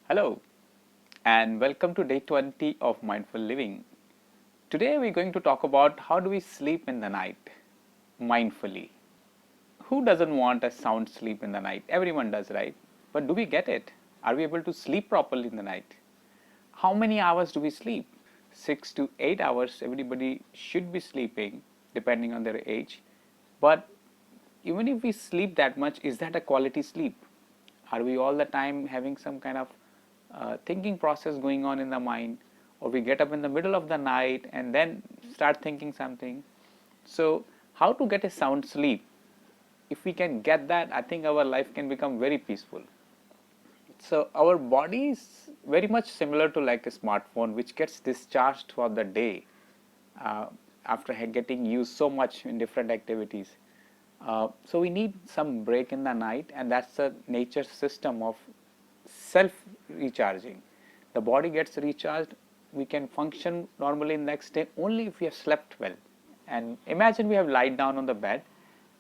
Hello and welcome to day 20 of Mindful Living. Today we're going to talk about how do we sleep in the night mindfully. Who doesn't want a sound sleep in the night? Everyone does, right? But do we get it? Are we able to sleep properly in the night? How many hours do we sleep? 6 to 8 hours everybody should be sleeping depending on their age. But even if we sleep that much, is that a quality sleep? Are we all the time having some kind of thinking process going on in the mind, or we get up in the middle of the night and then start thinking something? So how to get a sound sleep? If we can get that, I think our life can become very peaceful. So our body is very much similar to like a smartphone which gets discharged for the day uh, after getting used so much in different activities. So we need some break in the night, and that's the nature system of self recharging. The body gets recharged, we can function normally next day only if we have slept well. And imagine we have lied down on the bed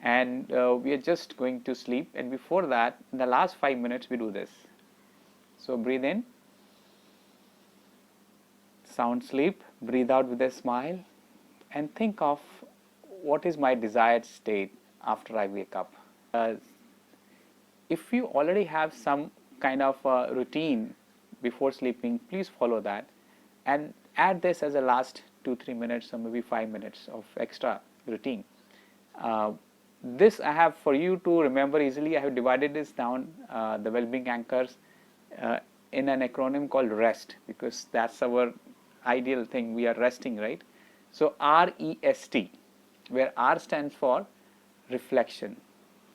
and we are just going to sleep, and before that in the last 5 minutes we do this. So breathe in, sound sleep, breathe out with a smile, and think of what is my desired state after I wake up. If you already have some kind of routine before sleeping, please follow that and add this as a last 2-3 minutes or maybe 5 minutes of extra routine. This I have for you to remember easily. I have divided this down, the well-being anchors, uh, in an acronym called REST, because that's our ideal thing. We are resting, right? So REST, where R stands for reflection.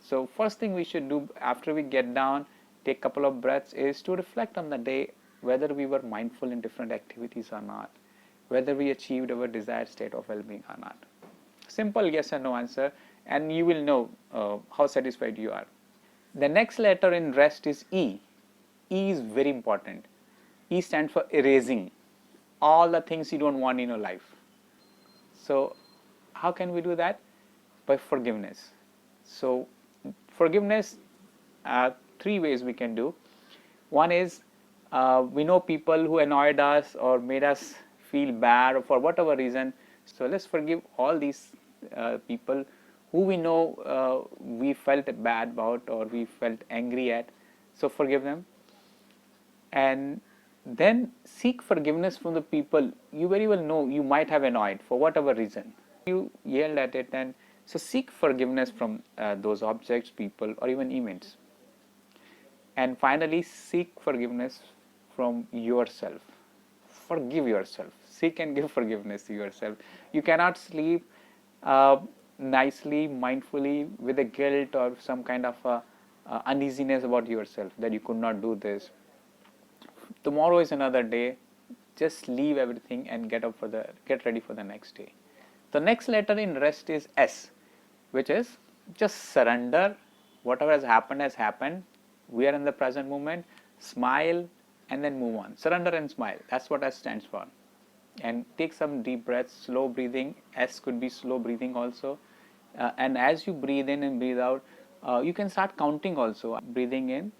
So first thing we should do after we get down, take a couple of breaths, is to reflect on the day, whether we were mindful in different activities or not, whether we achieved our desired state of well-being or not. Simple yes or no answer, and you will know how satisfied you are. The next letter in rest is E. E is very important. E stands for erasing all the things you don't want in your life. So how can we do that? By forgiveness. So forgiveness, three ways we can do. One is, we know people who annoyed us or made us feel bad or for whatever reason. So let's forgive all these people who we know we felt bad about or we felt angry at. So forgive them, and then seek forgiveness from the people you very well know you might have annoyed for whatever reason. You yelled at it, and so seek forgiveness from those objects, people, or even events. And finally, seek forgiveness from yourself. Forgive yourself. Seek and give forgiveness to yourself. You cannot sleep uh, nicely, mindfully, with a guilt or some kind of uneasiness about yourself that you could not do this. Tomorrow is another day. Just leave everything and get ready for the next day. The next letter in rest is S, which is just surrender. Whatever has happened has happened. We are in the present moment. Smile and then move on. Surrender and smile. That's what S stands for. And take some deep breaths, slow breathing. S could be slow breathing also. And as you breathe in and breathe out, you can start counting also. Breathing in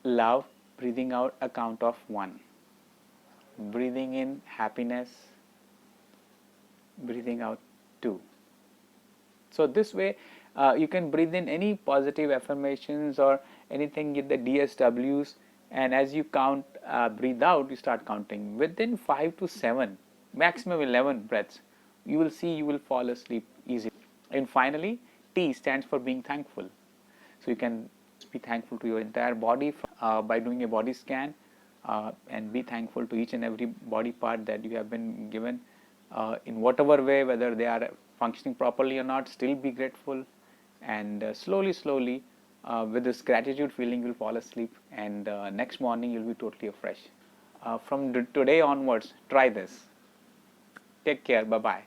love, breathing out a count of 1. Breathing in happiness, breathing out 2. So this way you can breathe in any positive affirmations or anything in the DSWs, and as you count, breathe out, you start counting. Within 5 to 7, maximum 11 breaths, you will see you will fall asleep easily. And finally, T stands for being thankful. So you can be thankful to your entire body by doing a body scan, and be thankful to each and every body part that you have been given in whatever way, whether they are functioning properly or not. Still be grateful, and slowly with this gratitude feeling you'll fall asleep, and next morning you'll be totally fresh. From today onwards, try this. Take care. Bye bye.